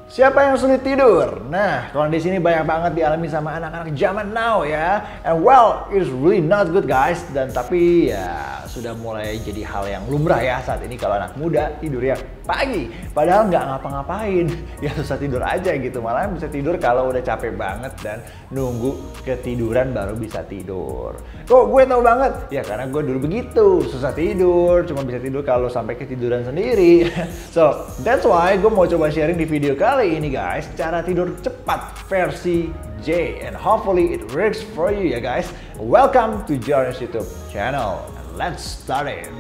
Siapa yang sulit tidur? Nah, kondisi ini banyak banget dialami sama anak-anak zaman now ya. And well, it's really not good guys. Dan tapi ya sudah mulai jadi hal yang lumrah ya saat ini kalau anak muda tidurnya pagi. Padahal nggak ngapa-ngapain, ya susah tidur aja gitu. Malah bisa tidur kalau udah capek banget dan nunggu ketiduran baru bisa tidur. Kok gue tahu banget? Ya karena gue dulu begitu, susah tidur, cuma bisa tidur kalau sampai ketiduran sendiri. So, that's why gue mau coba sharing di video kali ini guys, cara tidur cepat versi J, and hopefully it works for you ya guys. Welcome to Journey's YouTube channel. Let's start it.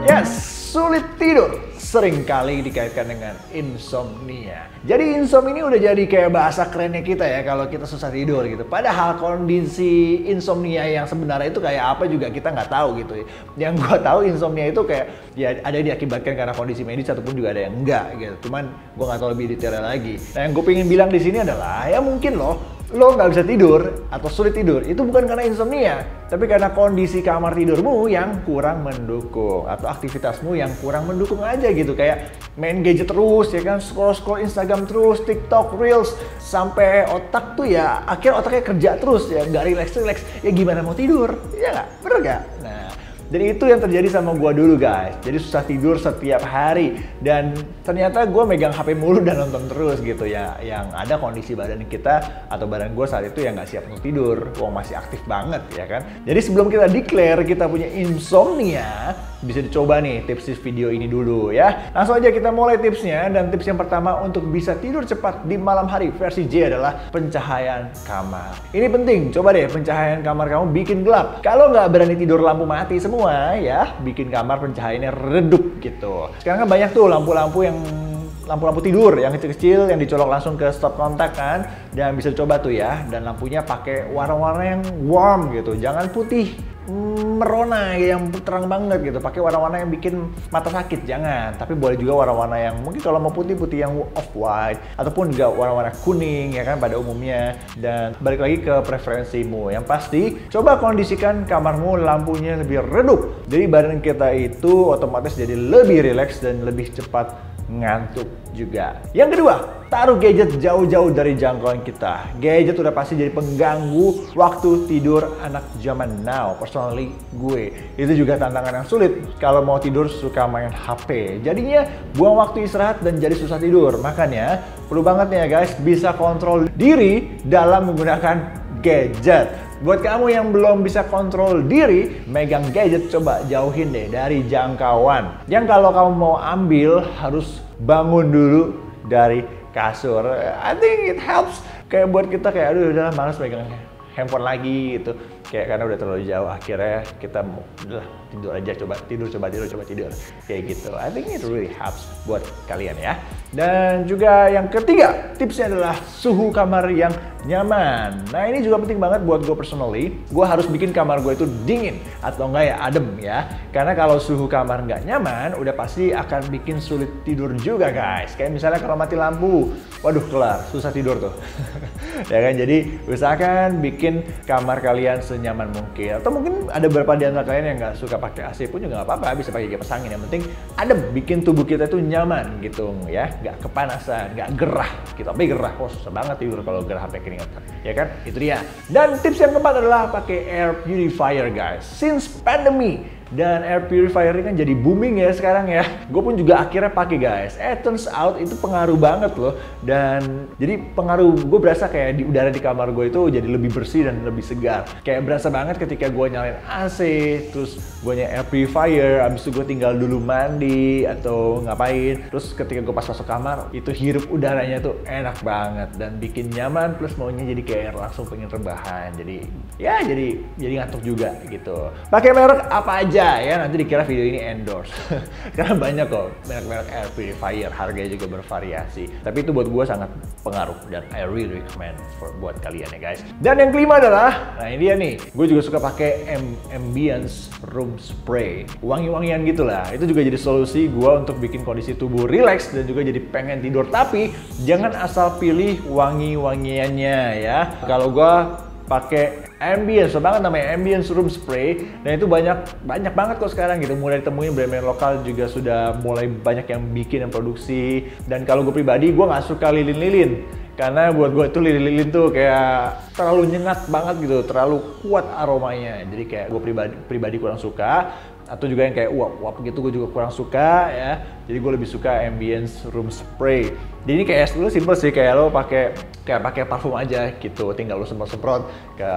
Yes, sulit tidur sering kali dikaitkan dengan insomnia. Jadi insomnia ini udah jadi kayak bahasa kerennya kita ya kalau kita susah tidur gitu. Padahal kondisi insomnia yang sebenarnya itu kayak apa juga kita nggak tahu gitu. Yang gua tahu insomnia itu kayak ya ada yang diakibatkan karena kondisi medis ataupun juga ada yang enggak gitu. Cuman gua nggak tahu lebih detailnya lagi. Nah yang gue pengen bilang di sini adalah ya mungkin lo nggak bisa tidur atau sulit tidur itu bukan karena insomnia, tapi karena kondisi kamar tidurmu yang kurang mendukung atau aktivitasmu yang kurang mendukung aja gitu, kayak main gadget terus ya kan, scroll Instagram terus, TikTok, Reels, sampai otak tuh ya akhirnya otaknya kerja terus ya, nggak relax ya gimana mau tidur ya nggak, bener nggak? Nah jadi itu yang terjadi sama gua dulu guys. Jadi susah tidur setiap hari dan ternyata gua megang HP mulu dan nonton terus gitu ya. Yang ada kondisi badan kita atau badan gua saat itu yang nggak siap untuk tidur. Wong masih aktif banget ya kan. Jadi sebelum kita declare kita punya insomnia, bisa dicoba nih tips video ini dulu ya. Langsung aja kita mulai tipsnya, dan tips yang pertama untuk bisa tidur cepat di malam hari versi J adalah pencahayaan kamar. Ini penting, coba deh pencahayaan kamar kamu bikin gelap. Kalau nggak berani tidur lampu mati semua ya, bikin kamar pencahayaannya redup gitu. Sekarang kan banyak tuh lampu-lampu tidur yang kecil-kecil yang dicolok langsung ke stop kontak kan, dan bisa coba tuh ya. Dan lampunya pakai warna-warna yang warm gitu, jangan putih merona yang terang banget gitu, pakai warna-warna yang bikin mata sakit jangan, tapi boleh juga warna-warna yang mungkin kalau mau putih yang off white ataupun juga warna-warna kuning ya kan pada umumnya. Dan balik lagi ke preferensimu, yang pasti coba kondisikan kamarmu lampunya lebih redup, jadi badan kita itu otomatis jadi lebih rileks dan lebih cepat ngantuk juga. Yang kedua, taruh gadget jauh-jauh dari jangkauan kita. Gadget udah pasti jadi pengganggu waktu tidur anak zaman now. Personally gue itu juga tantangan yang sulit kalau mau tidur suka main HP. Jadinya buang waktu istirahat dan jadi susah tidur. Makanya perlu banget nih ya guys bisa kontrol diri dalam menggunakan gadget. Buat kamu yang belum bisa kontrol diri, megang gadget coba jauhin deh dari jangkauan. Yang kalau kamu mau ambil harus bangun dulu dari kasur. I think it helps. Kayak buat kita kayak aduh udah malas megang handphone lagi gitu. Kayak karena udah terlalu jauh, akhirnya kita udah tidur aja, coba tidur kayak gitu. I think it really helps buat kalian ya. Dan juga yang ketiga, tipsnya adalah suhu kamar yang nyaman. Nah ini juga penting banget buat gue personally. Gue harus bikin kamar gue itu dingin atau enggak ya adem ya. Karena kalau suhu kamar nggak nyaman, udah pasti akan bikin sulit tidur juga guys. Kayak misalnya kalau mati lampu, waduh kelar, susah tidur tuh. Ya kan, jadi usahakan bikin kamar kalian senyaman mungkin. Atau mungkin ada beberapa di antara kalian yang nggak suka pakai AC pun juga nggak apa-apa, bisa pakai kipas angin. Yang penting adem, bikin tubuh kita itu nyaman gitu ya, nggak kepanasan, nggak gerah gitu. Tapi gerah, kok susah banget tidur kalau gerah sampai keringetan, ya kan? Itu dia. Dan tips yang keempat adalah pakai air purifier guys. Since pandemi dan air purifier ini kan jadi booming ya sekarang ya. Gue pun juga akhirnya pakai guys. Turns out itu pengaruh banget loh. Dan jadi pengaruh gue berasa kayak di udara di kamar gue itu jadi lebih bersih dan lebih segar. Kayak berasa banget ketika gue nyalain AC, terus gue nyalain air purifier, abis itu gue tinggal dulu mandi atau ngapain. Terus ketika gue pas masuk kamar, itu hirup udaranya tuh enak banget dan bikin nyaman, plus maunya jadi kayak langsung pengen rebahan. Jadi ya jadi ngantuk juga gitu. Pakai merek apa aja ya, nanti dikira video ini endorse. Karena banyak kok merek-merek air purifier, harganya juga bervariasi. Tapi itu buat gue sangat pengaruh dan I really recommend buat kalian ya guys. Dan yang kelima adalah, nah ini dia nih, gue juga suka pakai ambience room spray, wangi-wangian gitulah. Itu juga jadi solusi gue untuk bikin kondisi tubuh relax dan juga jadi pengen tidur. Tapi jangan asal pilih wangi-wangiannya ya. Kalau gue pakai ambience, banget namanya ambience room spray, dan itu banyak banget kok sekarang gitu, mulai ditemuin brand-brand lokal juga sudah mulai banyak yang bikin dan produksi. Dan kalau gue pribadi, gue nggak suka lilin-lilin, karena buat gue itu lilin-lilin tuh kayak terlalu nyengat banget gitu, terlalu kuat aromanya, jadi kayak gue pribadi kurang suka. Atau juga yang kayak uap gitu gue juga kurang suka ya. Jadi gue lebih suka ambience room spray. Jadi ini kayak lu simple sih, kayak lo pakai parfum aja gitu, tinggal lo semprot ke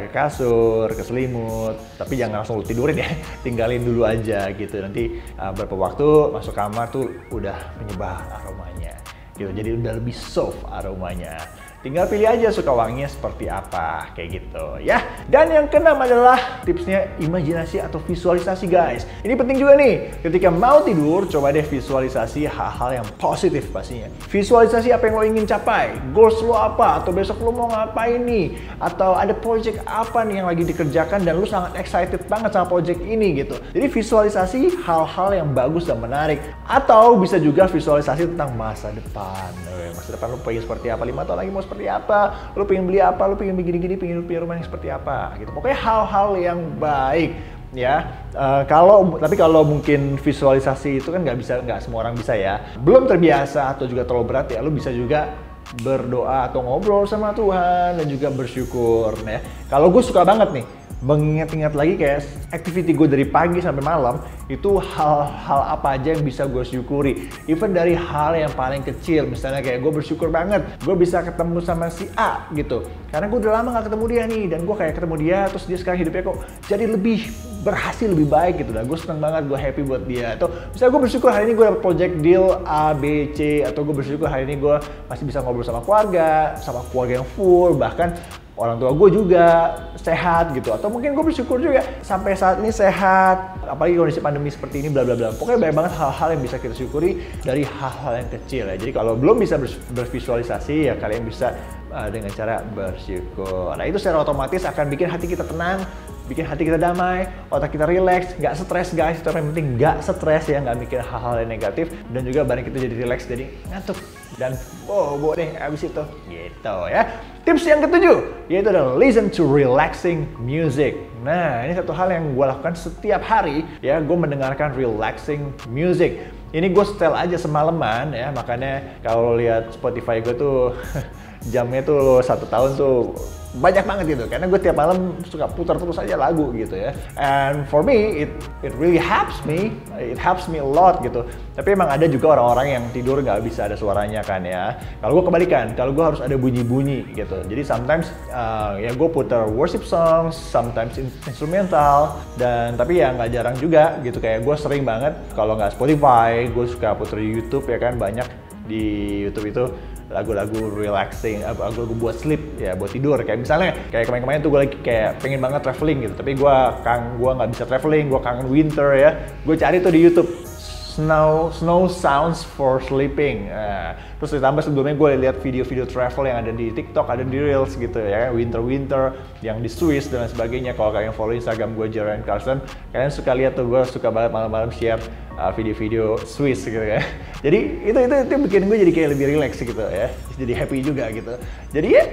kasur, ke selimut, tapi jangan langsung lo tidurin ya, tinggalin dulu aja gitu. Nanti beberapa waktu masuk kamar tuh udah menyebar aromanya gitu, jadi udah lebih soft aromanya. Tinggal pilih aja suka wanginya seperti apa, kayak gitu ya. Dan yang keenam adalah tipsnya imajinasi atau visualisasi guys. Ini penting juga nih, ketika mau tidur coba deh visualisasi hal-hal yang positif pastinya. Visualisasi apa yang lo ingin capai, goals lo apa, atau besok lo mau ngapain nih, atau ada project apa nih yang lagi dikerjakan dan lo sangat excited banget sama project ini gitu. Jadi visualisasi hal-hal yang bagus dan menarik. Atau bisa juga visualisasi tentang masa depan. Masa depan lo pengen seperti apa, 5 tahun lagi mau seperti apa, lo pengen beli apa, lo pengen begini-gini, pengen punya rumah yang seperti apa gitu. Pokoknya hal-hal yang baik ya. Tapi kalau mungkin visualisasi itu kan nggak semua orang bisa ya. Belum terbiasa atau juga terlalu berat ya, lo bisa juga berdoa atau ngobrol sama Tuhan dan juga bersyukur ya. Kalau gue suka banget nih mengingat-ingat lagi kayak activity gue dari pagi sampai malam, itu hal-hal apa aja yang bisa gue syukuri. Even dari hal yang paling kecil, misalnya kayak gue bersyukur banget gue bisa ketemu sama si A gitu, karena gue udah lama gak ketemu dia nih, dan gue kayak ketemu dia, terus dia sekarang hidupnya kok jadi lebih berhasil, lebih baik gitu. Dan gue seneng banget, gue happy buat dia. Atau misalnya gue bersyukur hari ini gue dapet project deal A, B, C, atau gue bersyukur hari ini gue masih bisa ngobrol sama keluarga yang full, bahkan orang tua gue juga sehat gitu. Atau mungkin gue bersyukur juga sampai saat ini sehat, apalagi kondisi pandemi seperti ini, bla bla bla. Pokoknya banyak banget hal-hal yang bisa kita syukuri dari hal-hal yang kecil ya. Jadi kalau belum bisa bervisualisasi ya kalian bisa dengan cara bersyukur. Nah itu secara otomatis akan bikin hati kita tenang, bikin hati kita damai, otak kita relax, nggak stres guys. Itu yang penting, nggak stres ya, nggak mikir hal-hal yang negatif, dan juga badan kita jadi relax, jadi ngantuk dan bobo deh abis itu gitu ya. Tips yang ketujuh yaitu adalah listen to relaxing music. Nah ini satu hal yang gue lakukan setiap hari ya, gue mendengarkan relaxing music. Ini gue setel aja semalaman ya, makanya kalau lihat Spotify gue tuh jamnya tuh 1 tahun tuh banyak banget gitu, karena gue tiap malam suka putar terus aja lagu gitu ya. And for me it really helps me, it helps me a lot gitu. Tapi emang ada juga orang-orang yang tidur nggak bisa ada suaranya kan ya. Kalau gue kebalikan, kalau gue harus ada bunyi-bunyi gitu. Jadi sometimes ya gue putar worship songs, sometimes instrumental, dan tapi ya nggak jarang juga gitu. Kayak gue sering banget kalau nggak Spotify, gue suka putar YouTube ya kan, banyak di YouTube itu lagu-lagu relaxing, lagu-lagu buat sleep ya, buat tidur. Kayak misalnya kayak kemarin-kemarin tuh gue lagi kayak pengen banget traveling gitu, tapi gue nggak bisa traveling, gue kangen winter ya. Gue cari tuh di YouTube snow sounds for sleeping. Terus ditambah sebelumnya gue lihat video-video travel yang ada di TikTok, ada di Reels gitu ya, winter yang di Swiss dan lain sebagainya. Kalau kalian follow Instagram gue Jerry Carlson, kalian suka lihat tuh, gue suka banget malam-malam share video-video Swiss gitu ya. Jadi itu bikin gue jadi kayak lebih relax gitu ya, jadi happy juga gitu. Jadi ya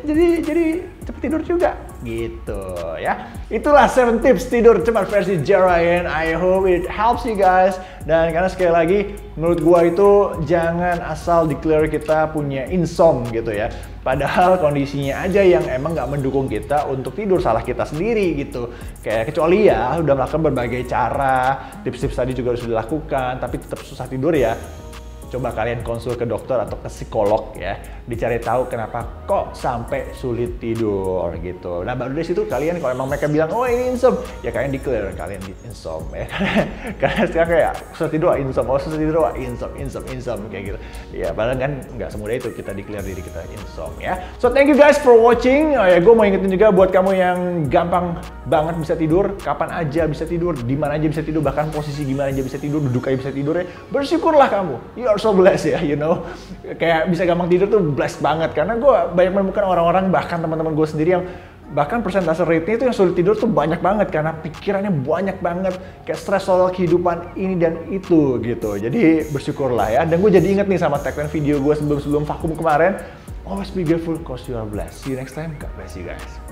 jadi cepet tidur juga gitu ya. Itulah 7 tips tidur cepat versi Jerry, and I hope it helps you guys. Dan karena sekali lagi menurut gua itu jangan asal declare kita punya insomnia gitu ya, padahal kondisinya aja yang emang nggak mendukung kita untuk tidur, salah kita sendiri gitu. Kayak kecuali ya udah melakukan berbagai cara, tips-tips tadi juga sudah dilakukan tapi tetap susah tidur ya, coba kalian konsul ke dokter atau ke psikolog ya, dicari tahu kenapa kok sampai sulit tidur gitu. Nah baru dari situ kalian kalau emang mereka bilang oh ini insomnia, ya kalian declare kalian insomnia ya. Karena sekarang kayak susah tidur insomnia, susah tidur insomnia kayak gitu. Ya padahal kan nggak semudah itu kita declare diri kita insomnia ya. So thank you guys for watching. Ya gue mau ingetin juga buat kamu yang gampang banget bisa tidur, kapan aja bisa tidur, di mana aja bisa tidur, bahkan posisi gimana aja bisa tidur, duduk aja bisa tidur ya. Bersyukurlah kamu. You are so blessed ya, you know. Kayak bisa gampang tidur tuh blessed banget, karena gue banyak menemukan orang-orang, bahkan teman-teman gue sendiri yang bahkan persentase rate-nya itu yang sulit tidur tuh banyak banget karena pikirannya banyak banget, kayak stres soal kehidupan ini dan itu gitu. Jadi bersyukurlah ya. Dan gue jadi inget nih sama tagline video gue sebelum vakum kemarin, Always be grateful because you are blessed. See you next time. God bless you guys.